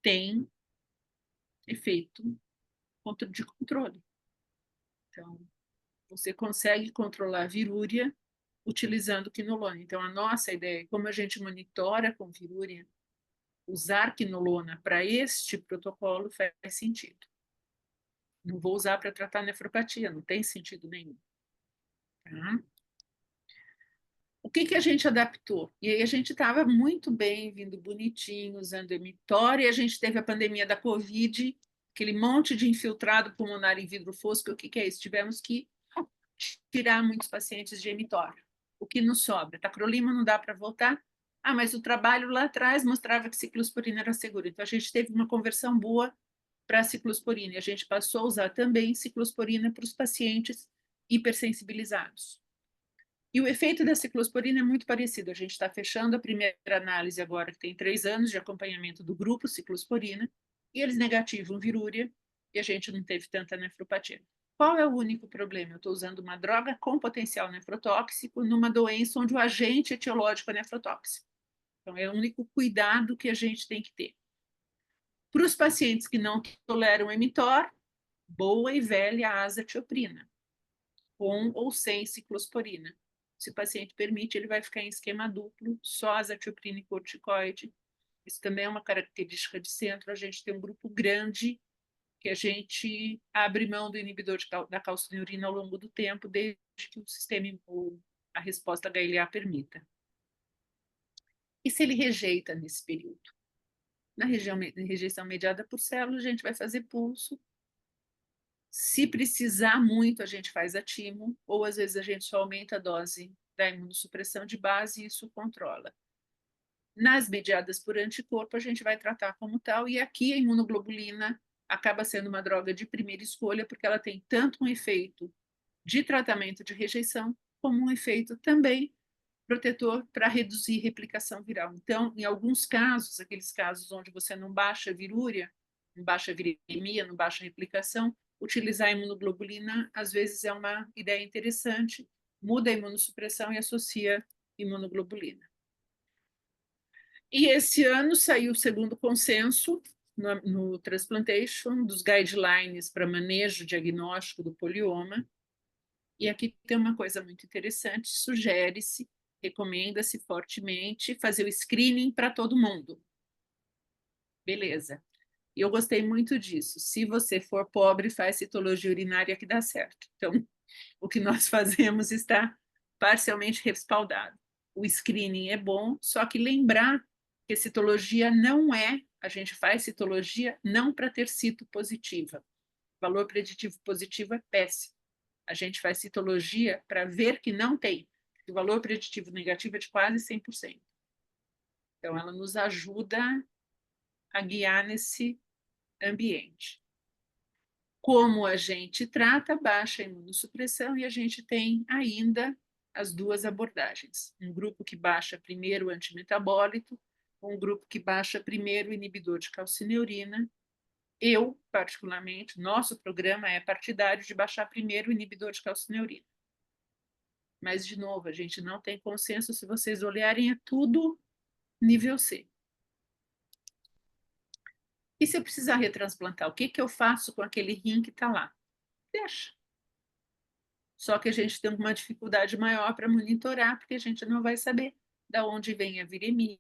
tem efeito de controle. Então, você consegue controlar a virúria utilizando quinolona. Então, a nossa ideia, como a gente monitora com virúria, usar quinolona para este protocolo faz sentido. Não vou usar para tratar nefropatia, não tem sentido nenhum. Tá? O que a gente adaptou? E aí a gente estava muito bem, vindo bonitinho, usando emitor, e a gente teve a pandemia da Covid, aquele monte de infiltrado pulmonar em vidro fosco. O que é isso? Tivemos que tirar muitos pacientes de emitor. O que nos sobra? Tacrolima não dá para voltar. Ah, mas o trabalho lá atrás mostrava que ciclosporina era seguro. Então, a gente teve uma conversão boa para a ciclosporina. E a gente passou a usar também ciclosporina para os pacientes hipersensibilizados. E o efeito da ciclosporina é muito parecido. A gente está fechando a primeira análise agora, que tem 3 anos de acompanhamento do grupo ciclosporina, e eles negativam virúria, e a gente não teve tanta nefropatia. Qual é o único problema? Eu estou usando uma droga com potencial nefrotóxico numa doença onde o agente etiológico é nefrotóxico. Então, é o único cuidado que a gente tem que ter. Para os pacientes que não toleram emitor, boa e velha azatioprina, com ou sem ciclosporina. Se o paciente permite, ele vai ficar em esquema duplo, só azatioprina e corticoide. Isso também é uma característica de centro. A gente tem um grupo grande que a gente abre mão do inibidor da calcineurina ao longo do tempo, desde que o sistema, a resposta HLA permita. E se ele rejeita nesse período? Na rejeição mediada por célula, a gente vai fazer pulso. Se precisar muito, a gente faz a timo, ou às vezes a gente só aumenta a dose da imunossupressão de base e isso controla. Nas mediadas por anticorpo, a gente vai tratar como tal, e aqui a imunoglobulina acaba sendo uma droga de primeira escolha, porque ela tem tanto um efeito de tratamento de rejeição, como um efeito também protetor para reduzir replicação viral. Então, em alguns casos, aqueles casos onde você não baixa a virúria, não baixa a viremia, não baixa a replicação, utilizar a imunoglobulina, às vezes, é uma ideia interessante, muda a imunossupressão e associa imunoglobulina. E esse ano saiu o segundo consenso no Transplantation dos guidelines para manejo diagnóstico do polioma. E aqui tem uma coisa muito interessante, sugere-se, recomenda-se fortemente fazer o screening para todo mundo. Beleza. E eu gostei muito disso. Se você for pobre, faz citologia urinária que dá certo. Então, o que nós fazemos está parcialmente respaldado. O screening é bom, só que lembrar que porque citologia não é, a gente faz citologia não para ter cito positiva. Valor preditivo positivo é péssimo. A gente faz citologia para ver que não tem. O valor preditivo negativo é de quase 100%. Então, ela nos ajuda a guiar nesse ambiente. Como a gente trata, baixa a imunossupressão, e a gente tem ainda as duas abordagens. Um grupo que baixa primeiro o antimetabólito, um grupo que baixa primeiro o inibidor de calcineurina. Eu, particularmente, nosso programa é partidário de baixar primeiro o inibidor de calcineurina. Mas, de novo, a gente não tem consenso, se vocês olharem, é tudo nível C. E se eu precisar retransplantar, o que eu faço com aquele rim que está lá? Deixa. Só que a gente tem uma dificuldade maior para monitorar, porque a gente não vai saber de onde vem a viremia.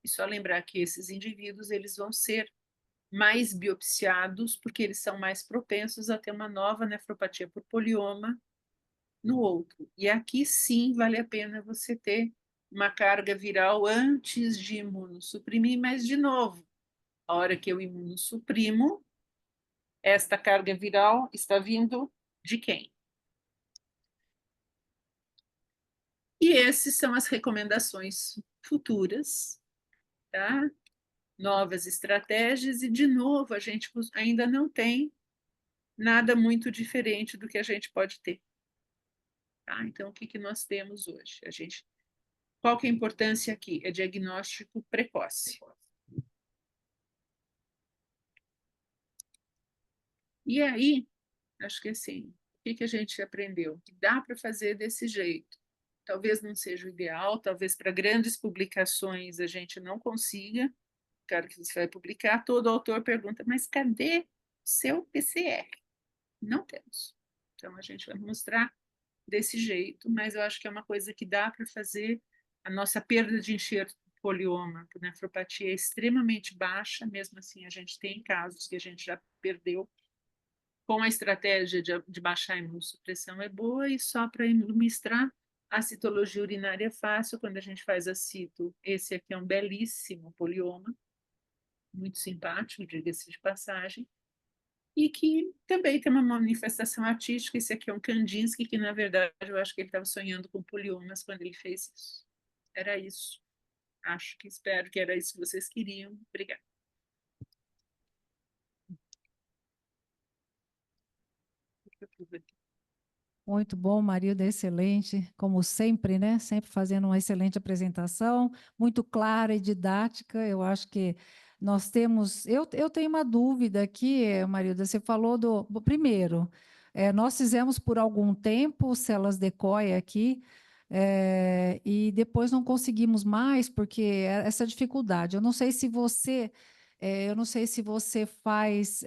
E só lembrar que esses indivíduos eles vão ser mais biopsiados, porque eles são mais propensos a ter uma nova nefropatia por polioma no outro. E aqui sim vale a pena você ter uma carga viral antes de imunossuprimir, mas, de novo, a hora que eu imunossuprimo, esta carga viral está vindo de quem? E essas são as recomendações futuras, tá? Novas estratégias, e, de novo, a gente ainda não tem nada muito diferente do que a gente pode ter. Tá? Então, o que nós temos hoje? Qual que é a importância aqui? É diagnóstico precoce. E aí, acho que assim, o que a gente aprendeu? Que dá para fazer desse jeito. Talvez não seja o ideal, talvez para grandes publicações a gente não consiga. Claro que você vai publicar, todo autor pergunta, mas cadê seu PCR? Não temos. Então, a gente vai mostrar desse jeito, mas eu acho que é uma coisa que dá para fazer. A nossa perda de enxerto por polioma, por nefropatia, é extremamente baixa, mesmo assim a gente tem casos que a gente já perdeu. Com a estratégia de baixar a imunossupressão é boa, e só para ilustrar, a citologia urinária é fácil, quando a gente faz a cito, esse aqui é um belíssimo polioma, muito simpático, diga-se de passagem, e que também tem uma manifestação artística. Esse aqui é um Kandinsky, que, na verdade, eu acho que ele estava sonhando com poliomas quando ele fez isso. Era isso. Espero que era isso que vocês queriam. Obrigada. Muito bom, Marilda, excelente, como sempre, né? Sempre fazendo uma excelente apresentação, muito clara e didática. Eu acho que nós temos. Eu tenho uma dúvida aqui, Marilda. Você falou primeiro, nós fizemos por algum tempo células decoy aqui, e depois não conseguimos mais, porque essa dificuldade. Eu não sei se você faz.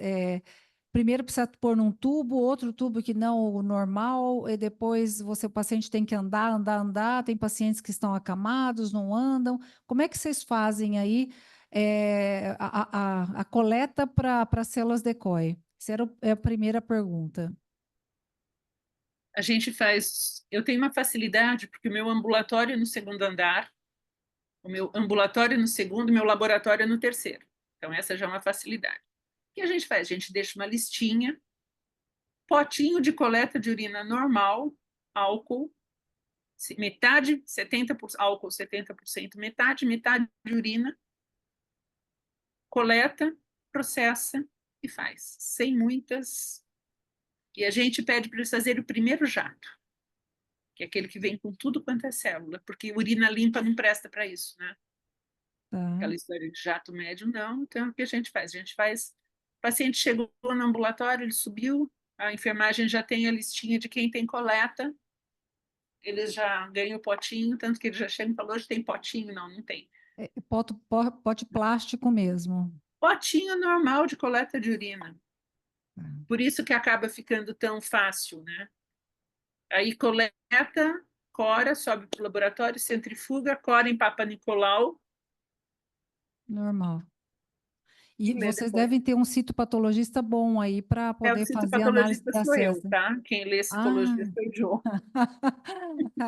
Primeiro precisa pôr num tubo, outro tubo que não o normal, e depois o paciente tem que andar. Tem pacientes que estão acamados, não andam. Como é que vocês fazem aí a coleta para células decoy? Essa é a primeira pergunta. A gente faz. Eu tenho uma facilidade, porque o meu ambulatório é no segundo andar, o meu ambulatório no segundo, meu laboratório é no terceiro. Então, essa já é uma facilidade. O que a gente faz? A gente deixa uma listinha, potinho de coleta de urina normal, álcool, metade, 70%, álcool 70%, metade de urina, coleta, processa e faz, sem muitas. E a gente pede para eles fazerem o primeiro jato, que é aquele que vem com tudo quanto é célula, porque urina limpa não presta para isso, né? Tá. Aquela história de jato médio, não. Então, o que a gente faz? O paciente chegou no ambulatório, ele subiu, a enfermagem já tem a listinha de quem tem coleta, eles já ganham o potinho, tanto que ele já chega e falou, hoje tem potinho? Não, não tem. Pote plástico mesmo. Potinho normal de coleta de urina. Tá. Por isso que acaba ficando tão fácil, né? Aí coleta, cora, sobe para o laboratório, centrifuga, cora em Papa Nicolau. Normal. E vocês Depois. devem ter um citopatologista bom aí para O poder fazer a análise citopatologista da sou eu, cesta. tá? Quem lê Ah, citologia foi o João.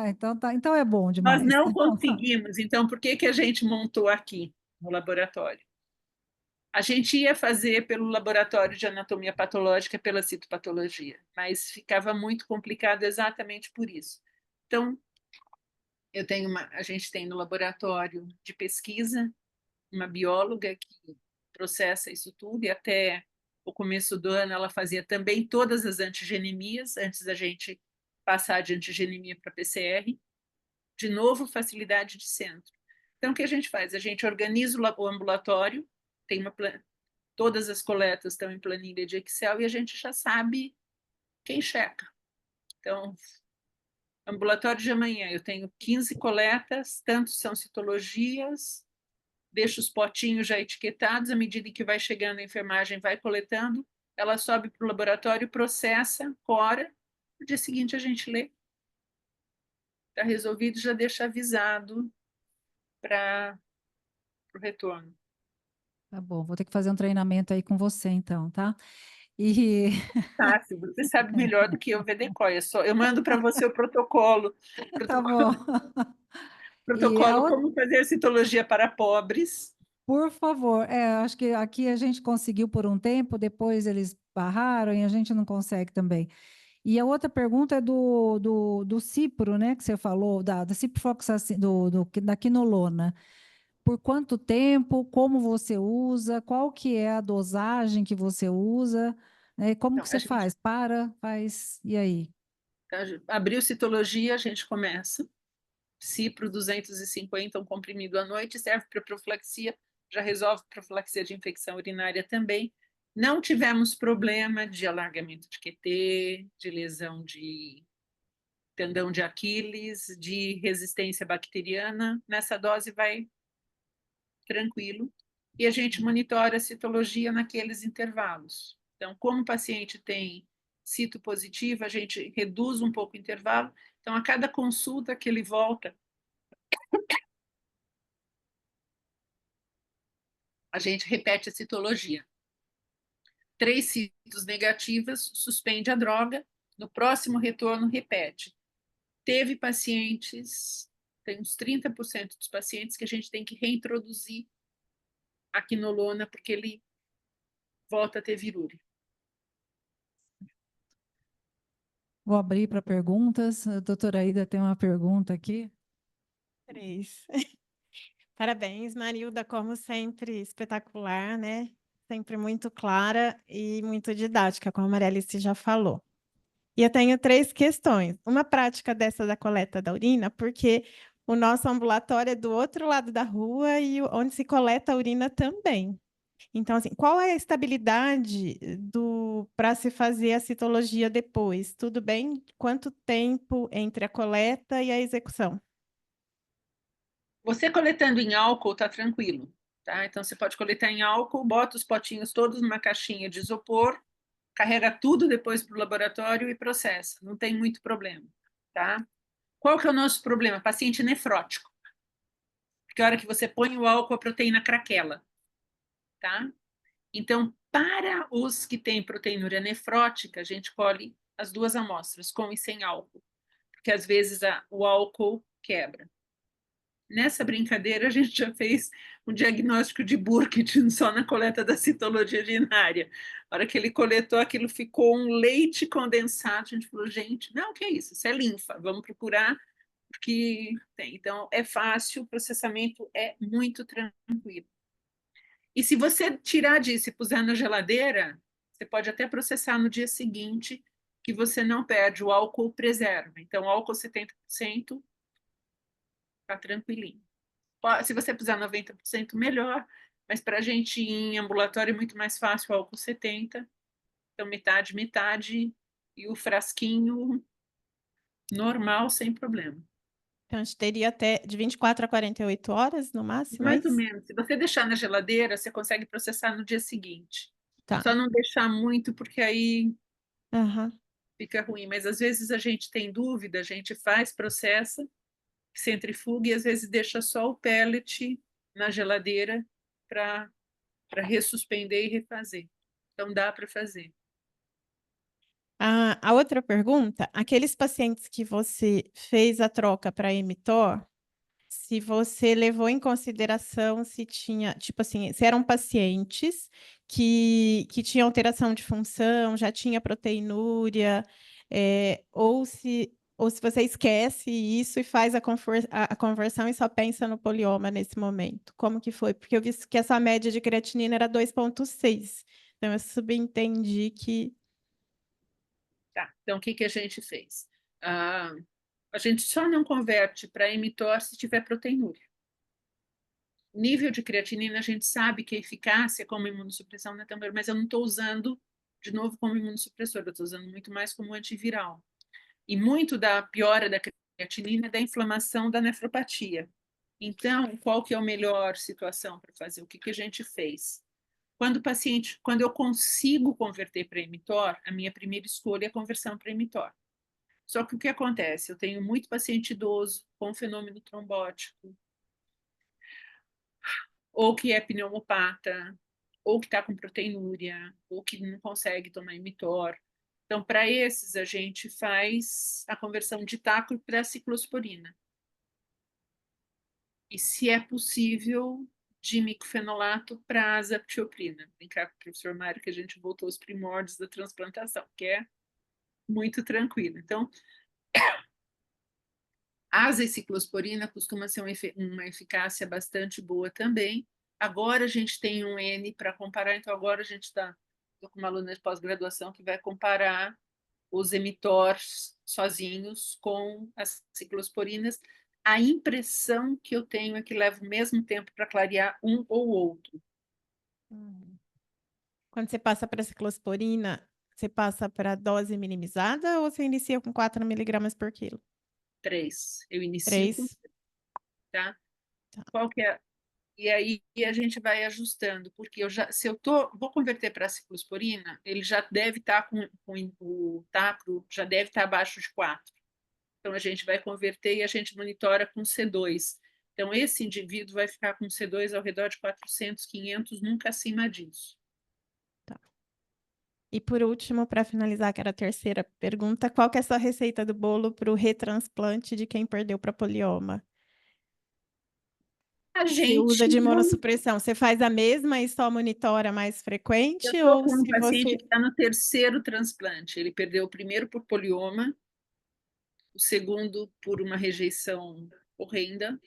então tá, então é bom Nós demais. não conseguimos, então por que a gente montou aqui? no laboratório. A gente ia fazer pelo laboratório de anatomia patológica, pela citopatologia, mas ficava muito complicado exatamente por isso. Então, a gente tem no laboratório de pesquisa uma bióloga que processa isso tudo, e até o começo do ano ela fazia também todas as antigenemias, antes da gente passar de antigenemia para PCR. De novo, facilidade de centro. Então, o que a gente faz? A gente organiza o ambulatório, tem todas as coletas estão em planilha de Excel e a gente já sabe quem checa. Então, ambulatório de amanhã, eu tenho 15 coletas, tantos são citologias, deixo os potinhos já etiquetados, à medida que vai chegando a enfermagem, vai coletando, ela sobe para o laboratório, processa, cora, no dia seguinte a gente lê. Está resolvido, já deixa avisado para o retorno. Tá bom, vou ter que fazer um treinamento aí com você, então, tá? E Fácil, você sabe melhor do que eu, VDCOI. Eu mando para você o protocolo, tá bom. E a protocolo outra, como fazer citologia para pobres. por favor, acho que aqui a gente conseguiu por um tempo, depois eles barraram e a gente não consegue também. E a outra pergunta é do cipro, né, que você falou, da ciprofloxacina, da quinolona. Por quanto tempo, como você usa, qual que é a dosagem que você usa, né, como Então, que a você gente faz? Faz, e aí? abriu citologia, a gente começa. Cipro 250, um comprimido à noite, serve para profilaxia, já resolve profilaxia de infecção urinária também. Não tivemos problema de alargamento de QT, de lesão de tendão de Aquiles, de resistência bacteriana. Nessa dose vai tranquilo. E a gente monitora a citologia naqueles intervalos. Então, como o paciente tem cito positivo, a gente reduz um pouco o intervalo. Então, a cada consulta que ele volta, a gente repete a citologia. 3 citos negativas, suspende a droga, no próximo retorno repete. Teve pacientes, tem uns 30% dos pacientes que a gente tem que reintroduzir a quinolona porque ele volta a ter virúria. Vou abrir para perguntas. A doutora Aida tem uma pergunta aqui. 3. Parabéns, Marilda, como sempre, espetacular, né? Sempre muito clara e muito didática, como a Maria Alice já falou. E eu tenho 3 questões. Uma prática dessa da coleta da urina, porque o nosso ambulatório é do outro lado da rua e onde se coleta a urina também. Então, assim, qual é a estabilidade para se fazer a citologia depois? Tudo bem? Quanto tempo entre a coleta e a execução? Você coletando em álcool está tranquilo, tá? Então você pode coletar em álcool, bota os potinhos todos numa caixinha de isopor, carrega tudo depois para o laboratório e processa. Não tem muito problema, tá? Qual que é o nosso problema? Paciente nefrótico. Porque a hora que você põe o álcool, a proteína craquela, tá? Então, para os que têm proteinúria nefrótica, a gente colhe as 2 amostras, com e sem álcool, porque às vezes o álcool quebra. Nessa brincadeira, a gente já fez um diagnóstico de Burkitt só na coleta da citologia urinária. A hora que ele coletou, aquilo ficou um leite condensado. A gente falou, gente, não, o que é isso? Isso é linfa, vamos procurar, porque tem. Então, é fácil, o processamento é muito tranquilo. E se você tirar disso e puser na geladeira, você pode até processar no dia seguinte, que você não perde, o álcool preserva. Então, álcool 70%, tá tranquilinho. Se você puser 90%, melhor, mas para a gente ir em ambulatório é muito mais fácil, álcool 70%, então metade, metade, e o frasquinho normal, sem problema. Então, a gente teria até de 24 a 48 horas, no máximo, é Mais ou isso? menos. Se você deixar na geladeira, você consegue processar no dia seguinte. Tá. Só não deixar muito, porque aí Aham. fica ruim. Mas às vezes a gente tem dúvida, a gente faz, processa, centrifuga e às vezes deixa só o pellet na geladeira para ressuspender e refazer. Então dá para fazer. A outra pergunta, aqueles pacientes que você fez a troca para mTOR, se você levou em consideração se tinha, tipo assim, se eram pacientes que tinham alteração de função, já tinha proteinúria, ou se você esquece isso e faz a conversão e só pensa no polioma nesse momento. Como que foi? Porque eu vi que essa média de creatinina era 2,6. Então, eu subentendi que... Tá, então o que a gente fez? A gente só não converte para mTOR se tiver proteinúria. Nível de creatinina, a gente sabe que a eficácia como imunossupressão não é tão boa, mas eu não estou usando, de novo, como imunossupressor, eu estou usando muito mais como antiviral. E muito da piora da creatinina é da inflamação da nefropatia. Então, qual que é a melhor situação para fazer? O que a gente fez? Quando eu consigo converter para mTOR, a minha primeira escolha é a conversão para mTOR. Só que o que acontece? Eu tenho muito paciente idoso com fenômeno trombótico, ou que é pneumopata, ou que está com proteinúria, ou que não consegue tomar mTOR. Então, para esses, a gente faz a conversão de taco para ciclosporina. E, se é possível, de micofenolato para azatioprina. Brincar com o professor Mário que a gente voltou aos primórdios da transplantação, que é muito tranquilo. Então, a azaciclosporina costuma ser uma eficácia bastante boa também. Agora a gente tem um N para comparar, então agora a gente está com uma aluna de pós-graduação que vai comparar os emitores sozinhos com as ciclosporinas. A impressão que eu tenho é que leva o mesmo tempo para clarear um ou outro. Quando você passa para a ciclosporina, você passa para dose minimizada ou você inicia com 4 miligramas por quilo? 3. Eu inicio 3. com... Tá? Tá. Qual que é? E aí a gente vai ajustando, porque se eu vou converter para a ciclosporina, ele já deve estar com o TAPRO, já deve estar abaixo de 4. Então a gente vai converter e a gente monitora com C2. Então esse indivíduo vai ficar com C2 ao redor de 400, 500, nunca acima disso. Tá. E por último, para finalizar, que era a terceira pergunta, qual que é a sua receita do bolo para o retransplante de quem perdeu para polioma? A Você gente usa de não... imunossupressão, você faz a mesma e só monitora mais frequente? Eu estou Ou com um se paciente você... que está no 3º transplante. Ele perdeu o primeiro por polioma, o segundo por uma rejeição horrenda.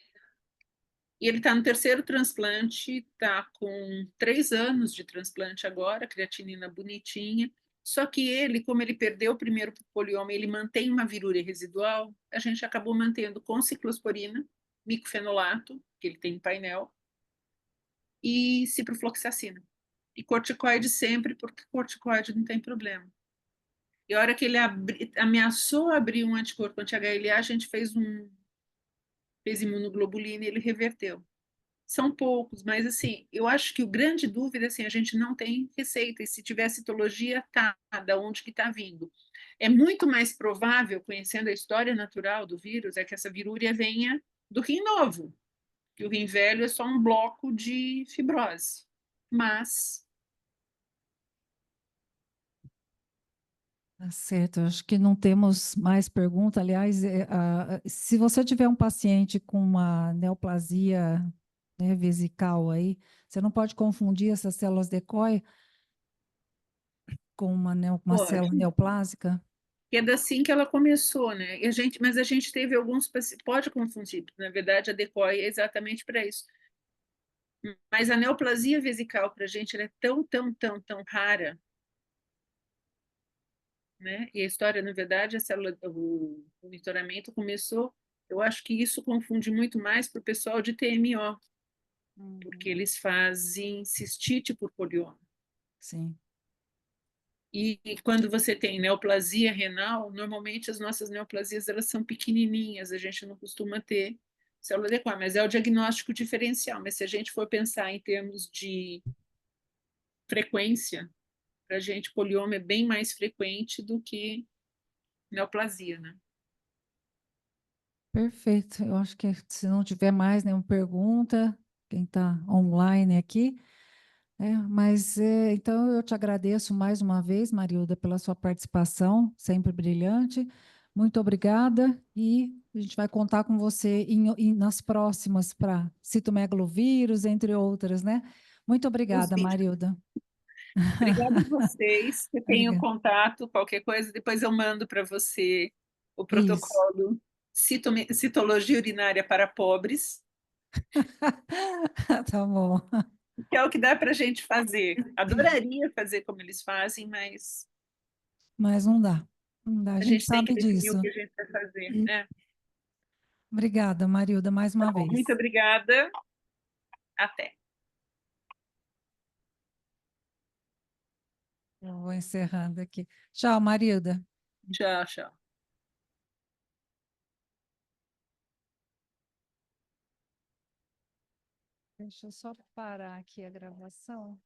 E ele está no 3º transplante, está com 3 anos de transplante agora, creatinina bonitinha. Só que ele, como ele perdeu o primeiro por polioma, ele mantém uma virúria residual, a gente acabou mantendo com ciclosporina, micofenolato, que ele tem em painel, e ciprofloxacina. E corticoide sempre, porque corticoide não tem problema. E a hora que ele ameaçou abrir um anticorpo anti-HLA, a gente fez imunoglobulina e ele reverteu. São poucos, mas assim, eu acho que o grande dúvida, assim, a gente não tem receita, e se tiver citologia, tá, da onde que está vindo. É muito mais provável, conhecendo a história natural do vírus, é que essa virúria venha do rim novo, que o rim velho é só um bloco de fibrose. Mas... Tá certo, acho que não temos mais pergunta. Aliás, se você tiver um paciente com uma neoplasia, né, vesical aí, você não pode confundir essas células decoy com uma célula neoplásica? Que é assim que ela começou, né? Mas a gente teve alguns pacientes, pode confundir, na verdade a decoy é exatamente para isso. Mas a neoplasia vesical para a gente ela é tão, tão, tão, tão rara, né? E a história, na verdade, o monitoramento começou, eu acho que isso confunde muito mais para o pessoal de TMO, porque eles fazem cistite por polioma. Sim. E quando você tem neoplasia renal, normalmente as nossas neoplasias elas são pequenininhas, a gente não costuma ter célula adequada, mas é o diagnóstico diferencial. Mas se a gente for pensar em termos de frequência, para a gente polioma é bem mais frequente do que neoplasia, né? Perfeito. Eu acho que se não tiver mais nenhuma pergunta, quem está online aqui, então eu te agradeço mais uma vez, Marilda, pela sua participação, sempre brilhante. Muito obrigada e a gente vai contar com você nas próximas para citomegalovírus, entre outras, né? Muito obrigada, Os Marilda. Obrigada a vocês. Eu tenho Obrigada. contato, qualquer coisa, depois eu mando para você o Isso. protocolo Citologia Urinária para Pobres, Tá bom. que é o que dá para a gente fazer. Adoraria fazer como eles fazem, mas Mas não dá. Não dá. A a gente gente tem que sabe definir o disso. que a gente vai fazer, né? Obrigada, Marilda, mais Tá uma bom, muito vez. obrigada. Até. Eu vou encerrando aqui. Tchau, Marilda. Tchau, tchau. Deixa eu só parar aqui a gravação.